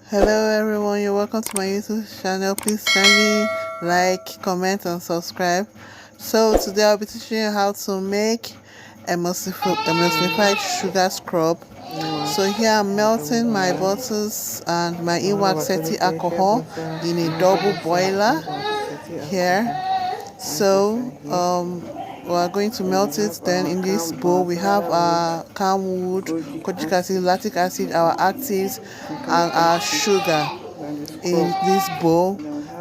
Hello everyone, you're welcome to my YouTube channel. Please kindly like, comment and subscribe. So today I'll be teaching you how to make emulsified sugar scrub. So here I'm melting my bottles and my EWAX alcohol in a double boiler here. So we are going to melt it. Then in this bowl we have our camwood, kojic acid, lactic acid, our actives and our sugar in this bowl.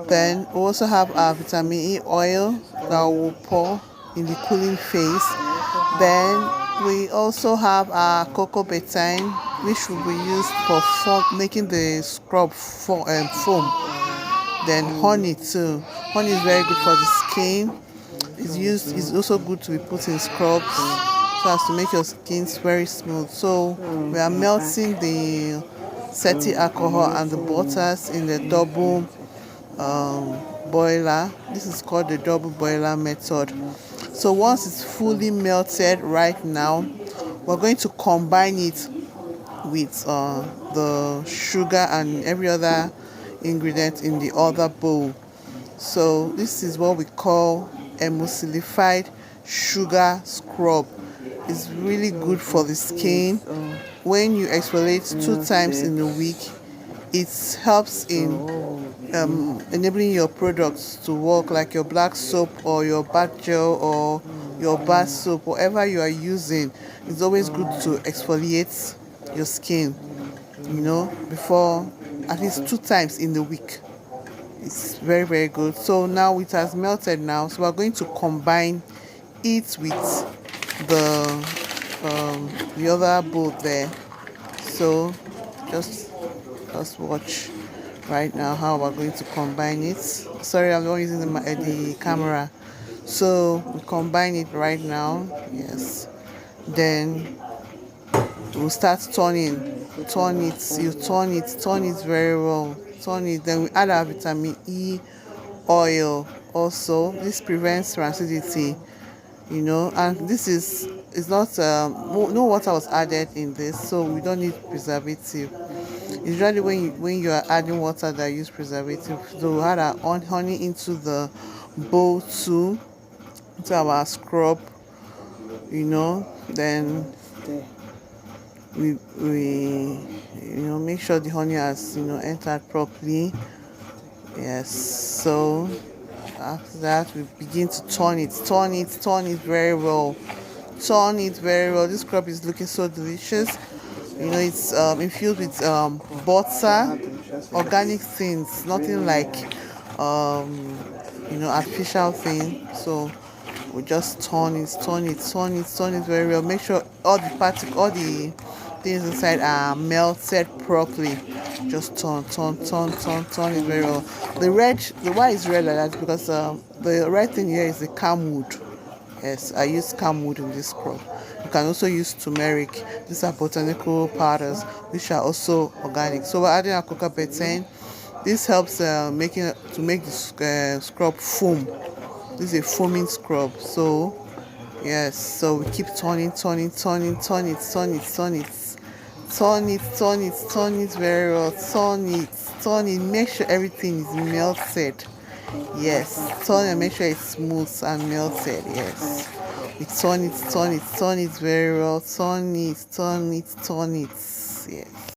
Then we also have our vitamin E oil that will pour in the cooling phase. Then we also have our cocoa betaine, which will be used for making the scrub foam. Then honey too. Honey is very good for the skin. It's also good to be put in scrubs so as to make your skin very smooth. So we are melting the acetic alcohol and the butters in the double boiler. This is called the double boiler method. So once it's fully melted right now, we're going to combine it with the sugar and every other ingredient in the other bowl. So this is what we call emulsified sugar scrub. It's really good for the skin. When you exfoliate 2 times in a week, it helps in enabling your products to work, like your black soap or your bath gel or your bath soap, whatever you are using. It's always good to exfoliate your skin, before at least 2 times in the week. It's very, very good. So now it has melted now, so we're going to combine it with the other bowl there. So just watch right now how we're going to combine it. Sorry, I'm not using the camera. So we combine it right now. Yes. Then we'll start turning. Turn it very well. Turn it. Then we add our vitamin E oil also. This prevents rancidity, and this is not no water was added in this, so we don't need preservative. Usually when you are adding water that use preservative, so we add our honey into the bowl too, into our scrub, then we make sure the honey has entered properly. Yes. So after that we begin to turn it very well. This scrub is looking so delicious. It's infused with butter, organic things, nothing like artificial thing. So we just turn it very well. Make sure all the things inside are melted properly. Just turn it very well. The why is red like that because the red thing here is the camwood. Yes, I use camwood in this scrub. You can also use turmeric. These are botanical powders, which are also organic. So we're adding our cocoa betaine. This helps to make the scrub foam. This is a foaming scrub. So yes, so we keep turning it very well. Turn it. Make sure everything is melted. Yes, turn and make sure it's smooth and melted. Yes, we turn it very well. Turn it. Yes.